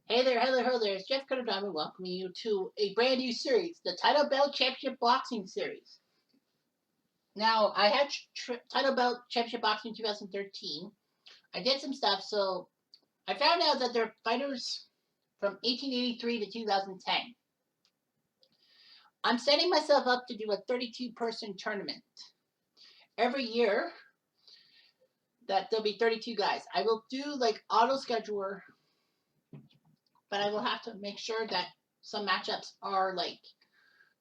Hey there, hello there. It's Jeff Cardano welcoming you to a brand new series, the Title Belt Championship Boxing Series. Now, I had Title Belt Championship Boxing 2013. I did some stuff, so I found out that there are fighters from 1883 to 2010. I'm setting myself up to do a 32-person tournament. Every year, that there'll be 32 guys. I will do like auto scheduler, but I will have to make sure that some matchups are like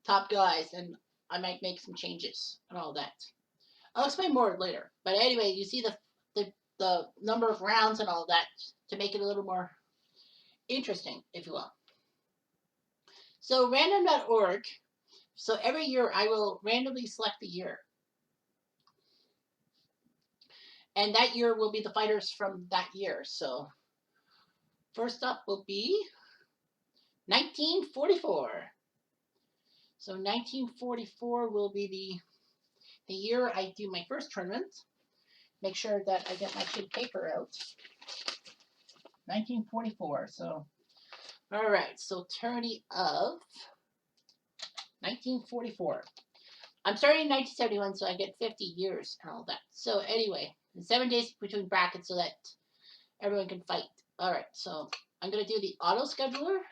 top guys, and I might make some changes and all that. I'll explain more later. But anyway, you see the number of rounds and all that to make it a little more interesting, if you will. So random.org. So every year I will randomly select the year. And that year will be the fighters from that year. So first up will be 1944. So 1944 will be the year I do my first tournament. Make sure that I get my sheet of paper out. 1944. So, all right. So tourney of 1944. I'm starting in 1971, so I get 50 years and all that. So anyway, 7 days between brackets so that everyone can fight. All right. So I'm gonna do the auto scheduler.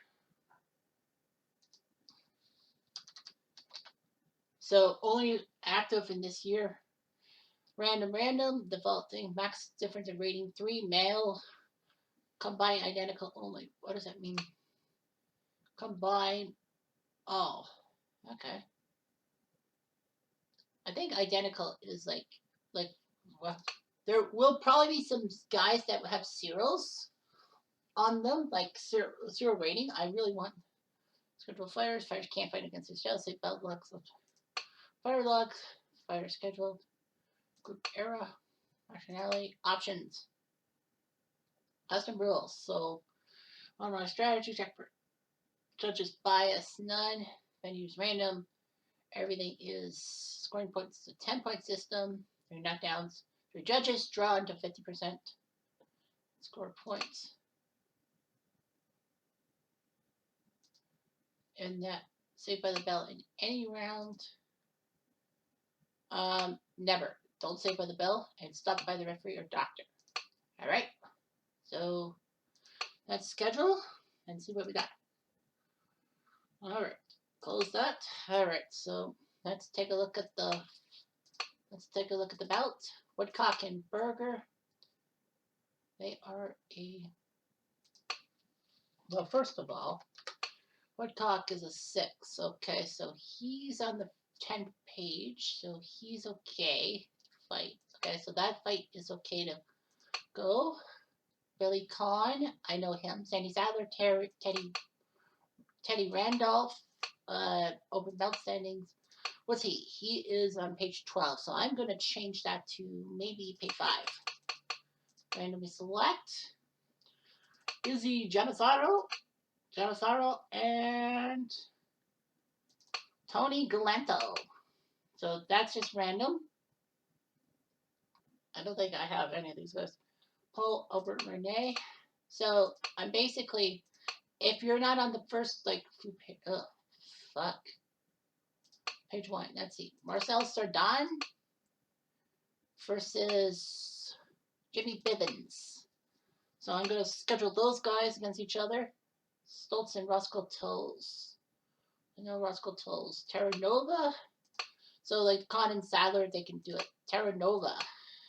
So only active in this year. Random, defaulting, max difference in rating 3, male, combined identical only. What does that mean? Combined, oh, okay. I think identical is like well, there will probably be some guys that have zeros on them, like zero rating. I really want schedule fighters. Fighters can't fight against each other. Say belt locks, fighter locks, fighter scheduled, group era, nationality, options, custom rules. So on my strategy check for judges bias none, venues random. Everything is scoring points. A 10-point system. 3 knockdowns. 3 judges draw into 50%. Score points. And that saved by the bell in any round. Never. Don't save by the bell and stopped by the referee or doctor. All right. So let's schedule and see what we got. All right. Close that. All right. So let's take a look at the bout. Woodcock and Burger. They are well, first of all, Woodcock is a 6. Okay, so he's on the 10th page, so he's okay. Fight. Okay, so that fight is okay to go. Billy Kahn, I know him. Sandy Sadler, Teddy Randolph, open belt standings. What's he? He is on page 12, so I'm going to change that to maybe page 5. Randomly select. Izzy Jamasaro, and Tony Galento. So that's just random. I don't think I have any of these guys. Paul Albert Renee. So I'm basically, if you're not on the first page 1. Let's see. Marcel Sardin versus Jimmy Bivens. So I'm going to schedule those guys against each other. Stoltz and Roscoe Tolles. I know Roscoe Tolles. Terra Nova. So like Con and Sadler, they can do it. Terra Nova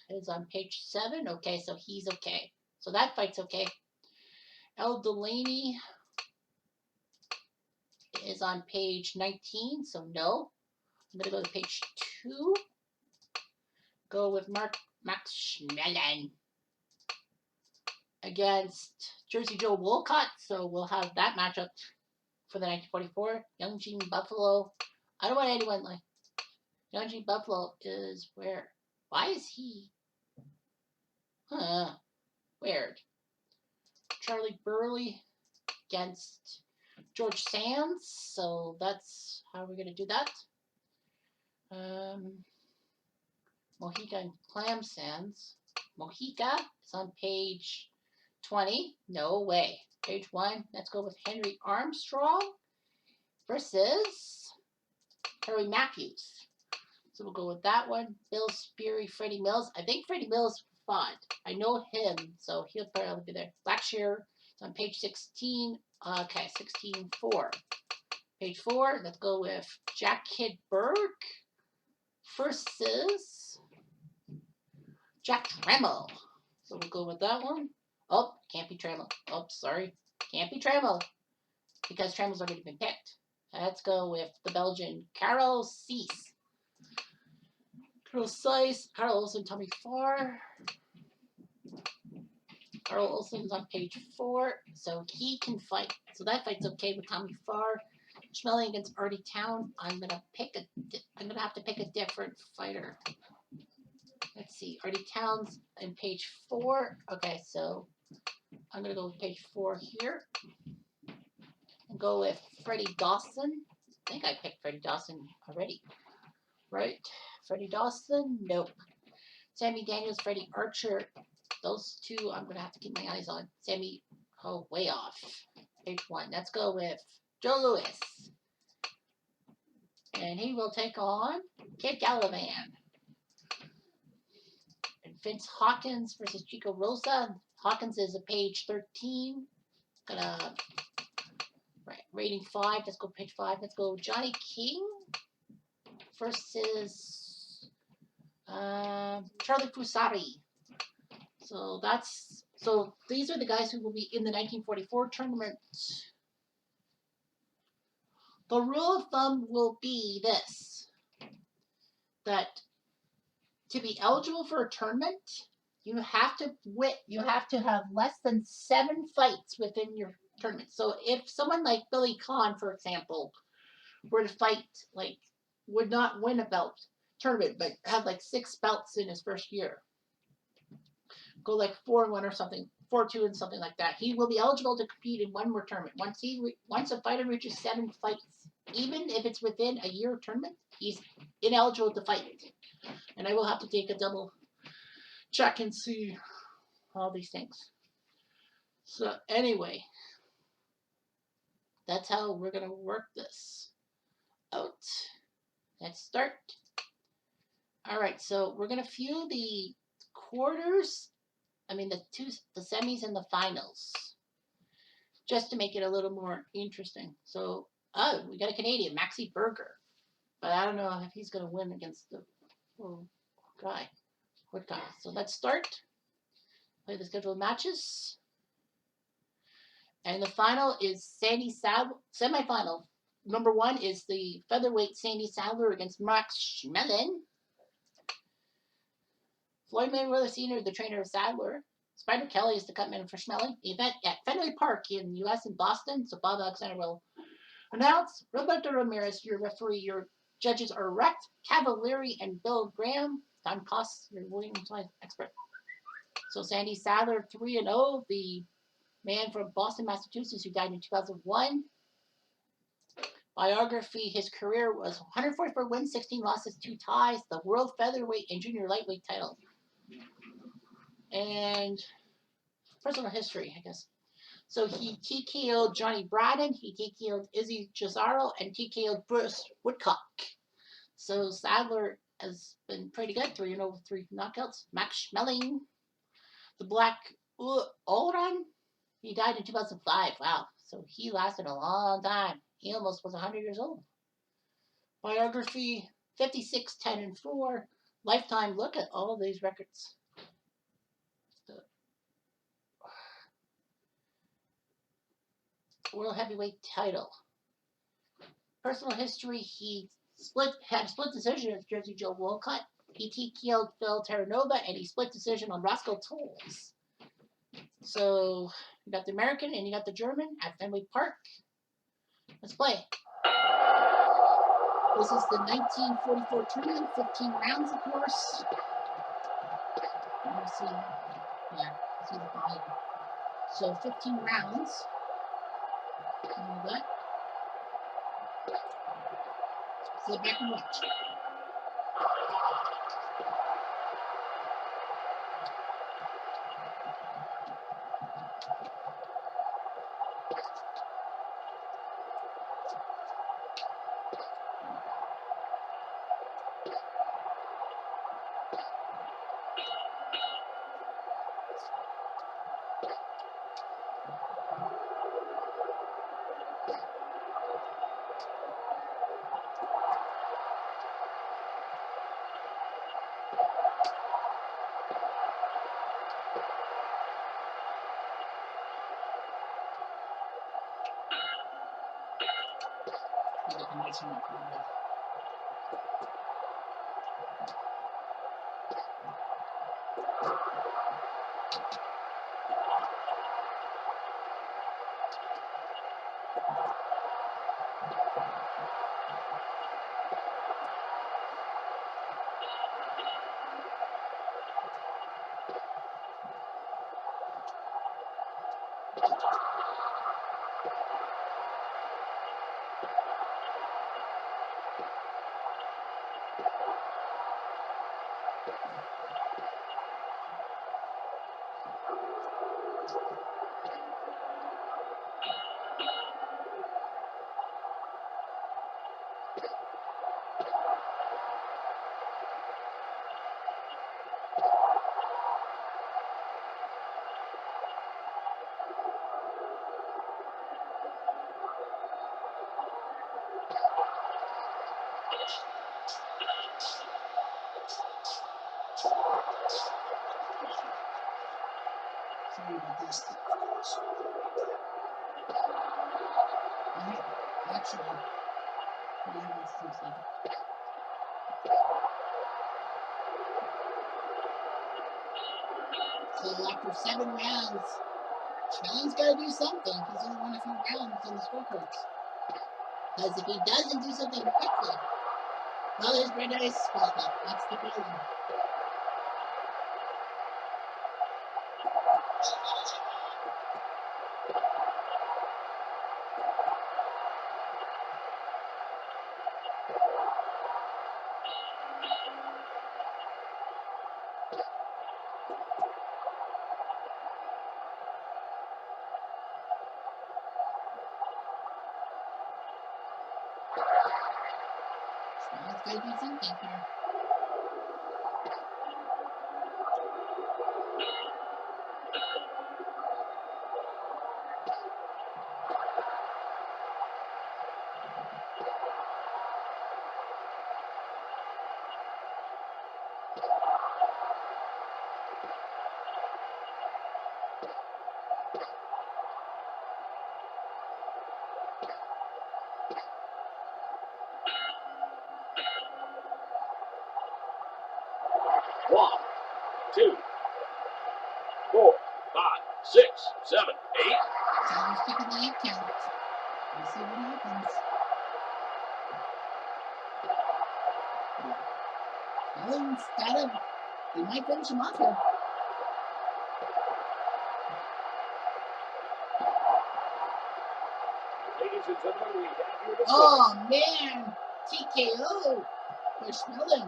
is on page 7. Okay, so he's okay. So that fight's okay. El Delaney is on page 19, so no. I'm going to go to page 2. Go with Max Schmelly against Jersey Joe Wolcott. So we'll have that matchup for the 1944. Young Gene Buffalo. I don't want anyone like Young Gene Buffalo is where? Why is he? Weird. Charlie Burley against George Sands. So that's how we're going to do that. Mohica and Clam Sands. Mohica is on page 20. No way. Page 1. Let's go with Henry Armstrong versus Harry Matthews. So we'll go with that one. Bill Sperry, Freddie Mills. I think Freddie Mills fought. I know him, so he'll probably be there. Blackshear. It's on page 16. Okay, 16-4. Page 4. Let's go with Jack Kid Burke versus Jack Trammell. So we'll go with that one. Oh, can't be Trammell. Oh, sorry. Can't be Trammell because Trammell's already been picked. Let's go with the Belgian Karel Cees. Carl Zeiss, Carl Olsen, Tommy Farr. Carl Olsen's on page 4, so he can fight. So that fight's okay with Tommy Farr. Schmelly against Artie Town. I'm gonna have to pick a different fighter. Let's see, Artie Town's on page 4. Okay, so I'm gonna go with page 4 here. And go with Freddie Dawson. I think I picked Freddie Dawson already. Right? Freddie Dawson? Nope. Sammy Daniels, Freddie Archer. Those two I'm going to have to keep my eyes on. Sammy, oh, way off. Page 1. Let's go with Joe Louis. And he will take on Kid Gallivan. And Vince Hawkins versus Chico Rosa. Hawkins is a page 13. Gonna rating 5. Let's go page 5. Let's go Johnny King versus Charlie Fusari. So these are the guys who will be in the 1944 tournament. The rule of thumb will be this: that to be eligible for a tournament, you have to have less than 7 fights within your tournament. So if someone like Billy Conn, for example, were to fight, like, would not win a belt tournament, but have like 6 belts in his first year, go like 4-1 or something, 4-2 and something like that, he will be eligible to compete in one more tournament. Once a fighter reaches 7 fights, even if it's within a year tournament, he's ineligible to fight. And I will have to take a double check and see all these things. So anyway, that's how we're going to work this out. Let's start. All right, so we're going to view the quarters, the semis and the finals, just to make it a little more interesting. So, we got a Canadian, Maxie Berger, but I don't know if he's going to win against the guy. So let's start. Play the scheduled matches. And the final is semifinal. Number 1 is the featherweight Sandy Sadler against Max Schmelly. Floyd Mayweather Sr., the trainer of Sadler. Spider Kelly is the cutman for Schmelly. The event at Fenway Park in the U.S. in Boston. So Bob Alexander will announce. Roberto Ramirez, your referee. Your judges are Rex Cavalieri and Bill Graham. Time costs, your William Time expert. So Sandy Sadler, 3-0. The man from Boston, Massachusetts, who died in 2001. Biography, his career was 144 wins, 16 losses, 2 ties, the world featherweight and junior lightweight title. And personal history, I guess. So he TKO'd Johnny Braden, he TKO'd Izzy Cesaro, and TKO'd Bruce Woodcock. So Sadler has been pretty good, 3-0 with 3 knockouts. Max Schmeling, the Black Oran, he died in 2005. Wow. So he lasted a long time. He almost was 100 years old. Biography, 56, 10, and 4. Lifetime, look at all of these records. World heavyweight title. Personal history, he had a split decision with Jersey Joe Walcott. He TKO'd Phil Terranova, and he split decision on Roscoe Tolles. So you got the American and you got the German at Fenway Park. Let's play. This is the 1944 tournament, 15 rounds, of course. Let me see. Yeah, see the volume. So 15 rounds. And that. Sit back and watch. with the condition of Congress. Sorry about this. Actually, yeah, that's too slow. So after 7 rounds, Schmelly's got to do something. He's only won a few rounds in the scorecards. Because if he doesn't do something quickly, well, his Brandeis spot up. That's the problem. Schmelly's got to do something here. One, two, 4, 5, 6, 7, 8. Someone's picking the 8 count. We'll see what happens. Melon's got him. He might finish him off here. Ladies and gentlemen, we have here the Oh, man. TKO for Schmelly.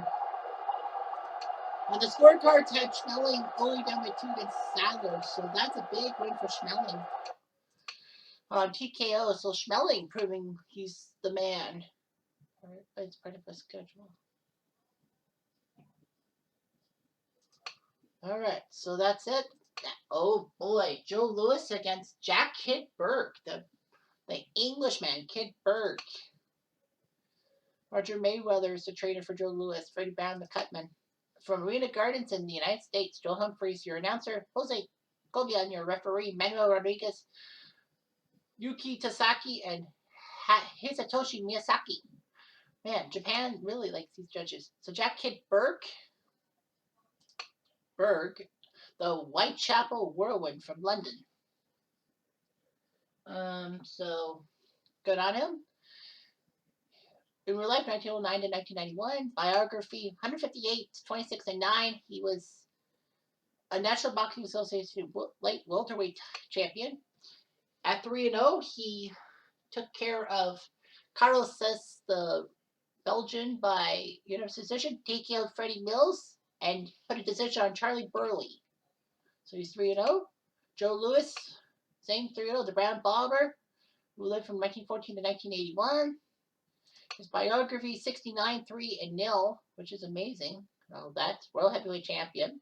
Well, the scorecards had Schmelly only down by 2 against Sandler, so that's a big win for Schmelly. On TKO, so Schmelly proving he's the man. It's part of the schedule. All right, so that's it. Oh boy, Joe Louis against Jack Kid Burke, the Englishman, Kid Burke. Roger Mayweather is the trainer for Joe Louis. Freddie Brown, the cutman. From Arena Gardens in the United States, Joe Humphreys, your announcer. Jose Gobian, your referee. Manuel Rodriguez, Yuki Tasaki, and Hisatoshi Miyazaki. Man, Japan really likes these judges. So Jack Kid Burke, the Whitechapel Whirlwind from London. So good on him. In real life, 1909 to 1991. Biography, 158, 26 and 9. He was a National Boxing Association light welterweight champion. At 3-0, he took care of Carlos Cess, the Belgian, by unanimous decision. TKO'd Freddie Mills and put a decision on Charlie Burley. So he's 3-0. Joe Louis, same 3-0. The Brown Bomber, who lived from 1914 to 1981. His biography, 69, 3-0, which is amazing. Well, that's World Heavyweight Champion.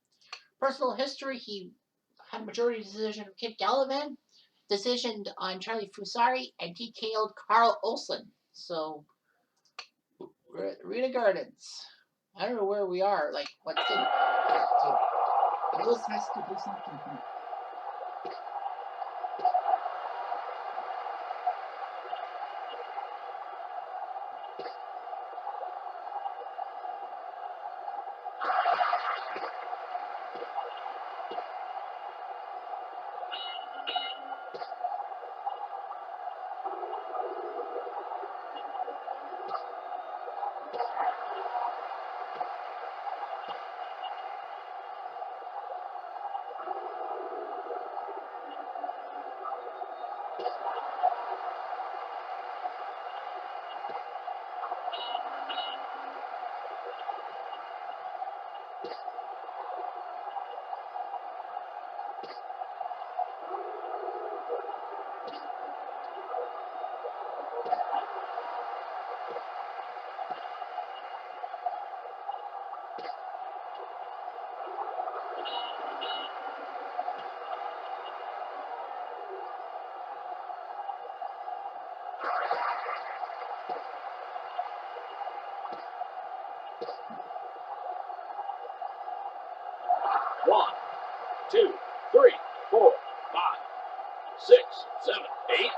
Personal history, he had a majority decision of Kid Gallivan, decisioned on Charlie Fusari, and TKO'd Carl Olsen. So, Arena Gardens. I don't know where we are, like, what city. Louis has to do something. One, two, three, four, five, 6, 7, 8.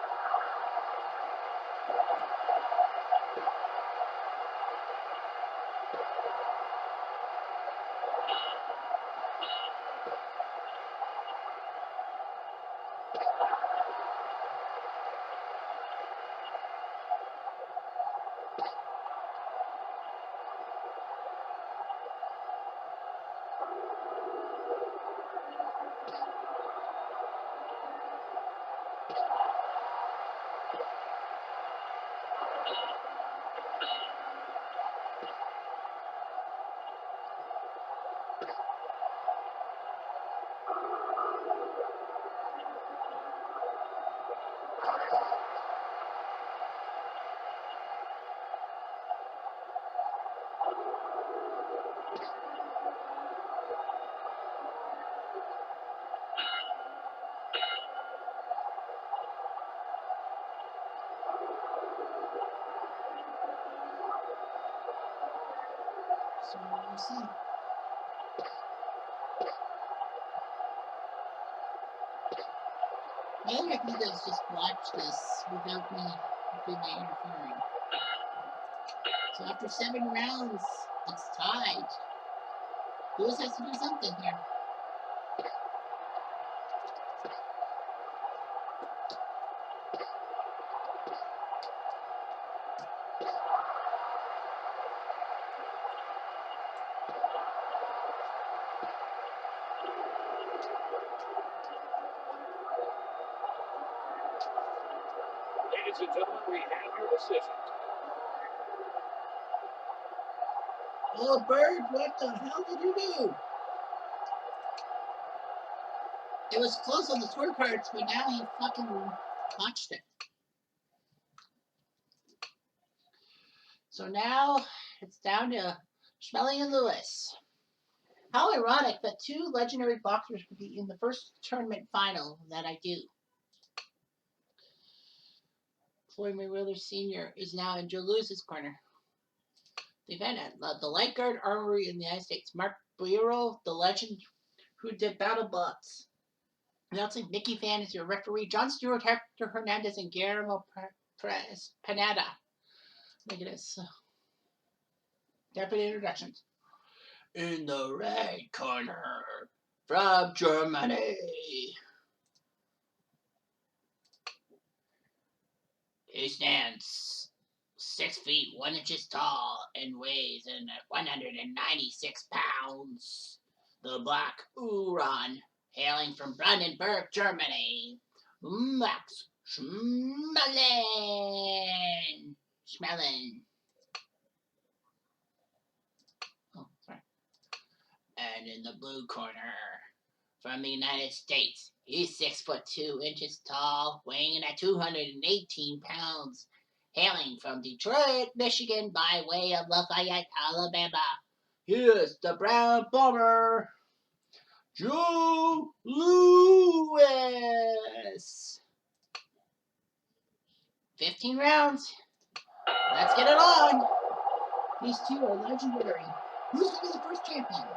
So we'll see. Maybe if you guys just watch this without me interfering. So after 7 rounds, it's tied. Lewis has to do something here. Ladies and gentlemen, we have your decision. Oh, Bird, what the hell did you do? It was close on the scorecards, but now he fucking botched it. So now it's down to Schmelly and Lewis. How ironic that 2 legendary boxers would be in the first tournament final that I do. Floyd Mayweather Sr. is now in Joe Lewis's corner. The event at the Light Guard Armory in the United States. Mark Bureau, the legend who did Battle Bots. Announcing Mickey Fan is your referee. Jon Stewart, Hector Hernandez, and Guillermo Panada. Look at this. Deputy introductions. In the red corner, from Germany. He stands 6 feet 1 inches tall and weighs in at 196 pounds. The Black Uran, hailing from Brandenburg, Germany. Max Schmelly. Schmelly. Oh, sorry. And in the blue corner, from the United States, he's 6 foot 2 inches tall, weighing in at 218 pounds, hailing from Detroit, Michigan, by way of Lafayette, Alabama. Here's the Brown Bomber, Joe Louis. 15 rounds. Let's get it on. These 2 are legendary. Who's going to be the first champion?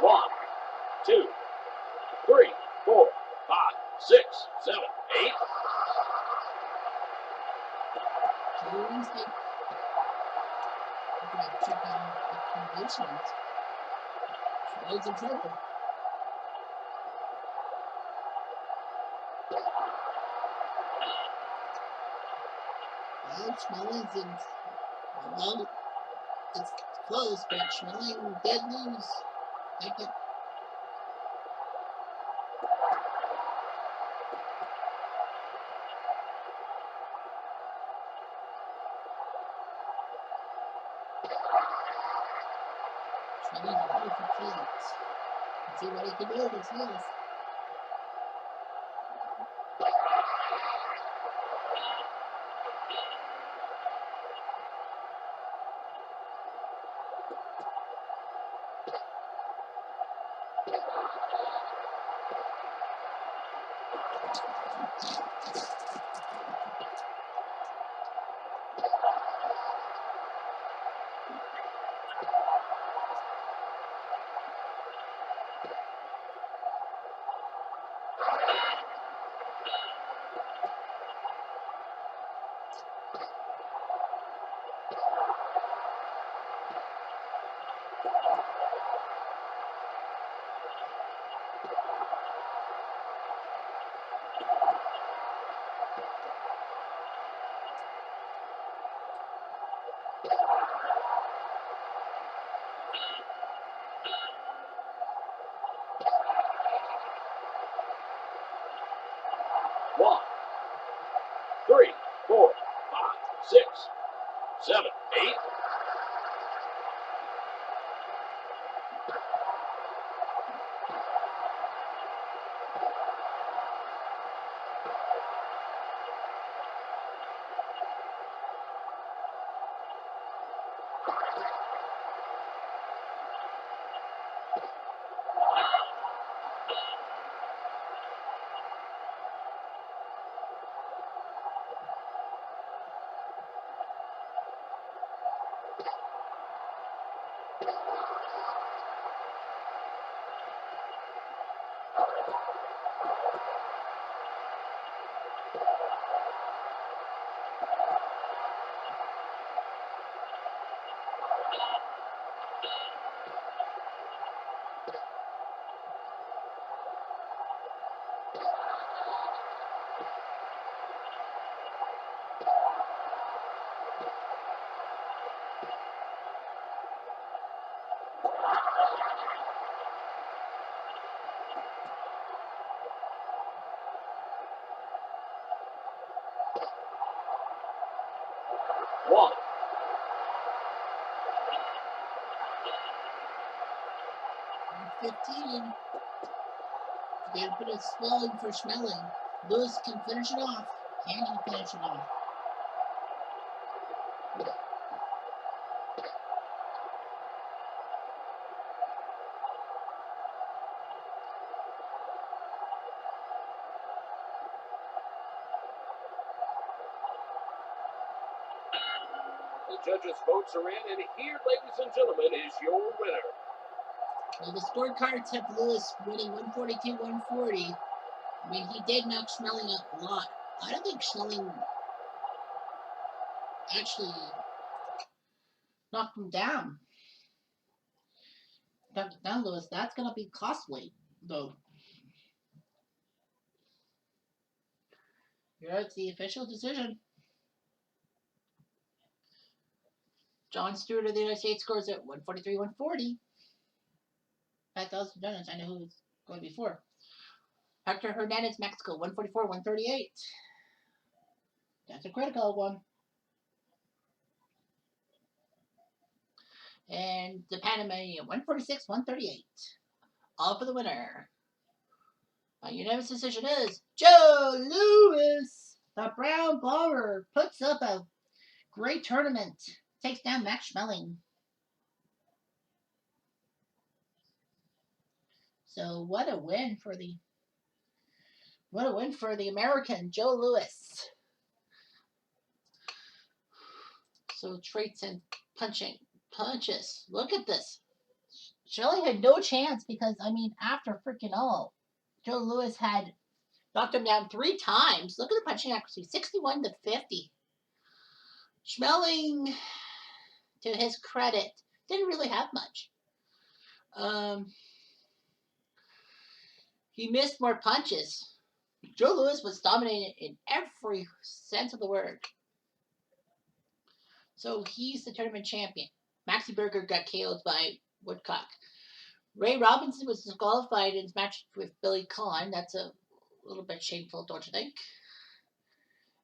1, 2, 3, 4, 5, 6, 7, 8. Wednesday. I'm gonna check out the conditions. Schmelly's in trouble. Well, Schmelly's in. Well, it's close, but Schmelly did lose. Take it. Schmelly's ready for plates. Let's see what he can do this yes. One, 3, 4, 5, 6, 7, 8. 1. 15. They put a swelling for Schmelly. Lewis can finish it off. Can he finish it off? The judges' votes are in, and here, ladies and gentlemen, is your winner. Well, the scorecards have Lewis winning 142-140. I mean, he did knock Schmelly up a lot. I don't think Schmelly actually knocked him down. Knocked him down, Lewis. That's going to be costly, though. Here it's the official decision. John Stewart of the United States scores at 143-140. Pat Jonas, I know who was going before. Hector Hernandez, Mexico, 144-138. That's a critical one. And the Panamanian, 146-138. All for the winner. My unanimous decision is Joe Louis. The Brown Bomber puts up a great tournament. Takes down Max Schmeling. So what a win for the American Joe Louis. So traits and punches. Look at this. Schmelly had no chance because after freaking all, Joe Louis had knocked him down 3 times. Look at the punching accuracy, 61-50. Schmeling, to his credit, didn't really have much. He missed more punches. Joe Louis was dominating in every sense of the word. So he's the tournament champion. Maxie Berger got KO'd by Woodcock. Ray Robinson was disqualified in his match with Billy Conn. That's a little bit shameful, don't you think?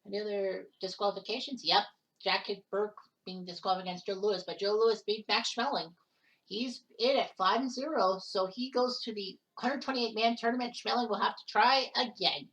Any other disqualifications? Yep. Jack Burke being disqualified against Joe Louis, but Joe Louis beat Max Schmeling. He's in at 5-0, so he goes to the 128-man tournament. Schmeling will have to try again.